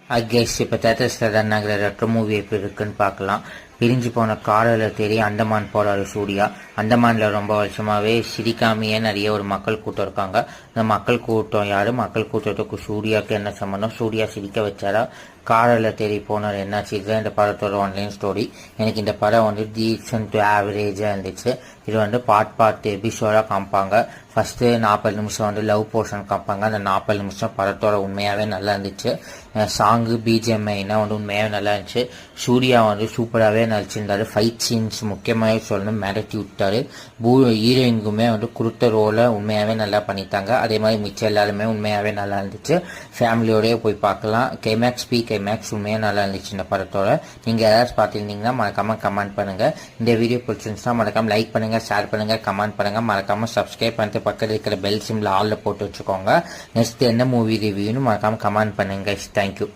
அகேஷ் இப்போ தேட்டர்ஸில் ரன் ஆகிற retro movie எப்படி இருக்குன்னு பார்க்கலாம். பிரிஞ்சு போன காதலில் தேடி அந்தமான் போறாரு சூர்யா. அந்தமானில் ரொம்ப வருஷமாகவே சிரிக்காமையே நிறைய ஒரு மக்கள் கூட்டம் இருக்காங்க. இந்த மக்கள் கூட்டம் யாரு? மக்கள் கூட்டத்துக்கு சூர்யாவுக்கு என்ன சம்பந்தம்? சூர்யா சிரிக்க வச்சாரா? காதலில் தேடி போனார் என்னாச்சு? இதுதான் இந்த படத்தோட ஆன்லைன் ஸ்டோரி. எனக்கு இந்த படம் டீசன்ட் டு ஆவரேஜாக இருந்துச்சு. இது பார்ட் எபிசோடாக காமிப்பாங்க. ஃபஸ்ட்டு 40 நிமிஷம் லவ் போர்ஷன் காமிப்பாங்க. அந்த 40 நிமிஷம் படத்தோட உண்மையாகவே நல்லா இருந்துச்சு. சாங்கு பிஜிஎம்ஐனா உண்மையாகவே நல்லா இருந்துச்சு. சூர்யா சூப்பராகவே நடிச்சிருந்தாரு. ஃபைட் சீன்ஸ் முக்கியமாகவே சொல்லணும், மிரட்டி விட்டாரு. ஹீரோயினுக்குமே கொடுத்த ரோலை உண்மையாகவே நல்லா பண்ணிட்டாங்க. அதே மாதிரி மிச்சம் எல்லாருமே உண்மையாகவே நல்லா இருந்துச்சு. ஃபேமிலியோடய போய் பார்க்கலாம். கிளைமேக்ஸ் உண்மையாக நல்லா இருந்துச்சு இந்த படத்தோட. நீங்கள் யாராவது பார்த்துருந்தீங்கன்னா மறக்காமல் கமெண்ட் பண்ணுங்கள். இந்த வீடியோ பிடிச்சிருந்துச்சுன்னா மறக்காமல் லைக் பண்ணுங்கள், ஷேர் பண்ணுங்கள், கமெண்ட் பண்ணுங்கள். மறக்காமல் சப்ஸ்கிரைப் பண்ணிட்டு பக்கத்தில் இருக்கிற பெல் சிம்ல ஆல்ல போட்டு வச்சுக்கோங்க. நெக்ஸ்ட் என்ன மூவி ரிவ்யூன்னு மறக்காமல் கமெண்ட் பண்ணுங்க. தேங்க்யூ.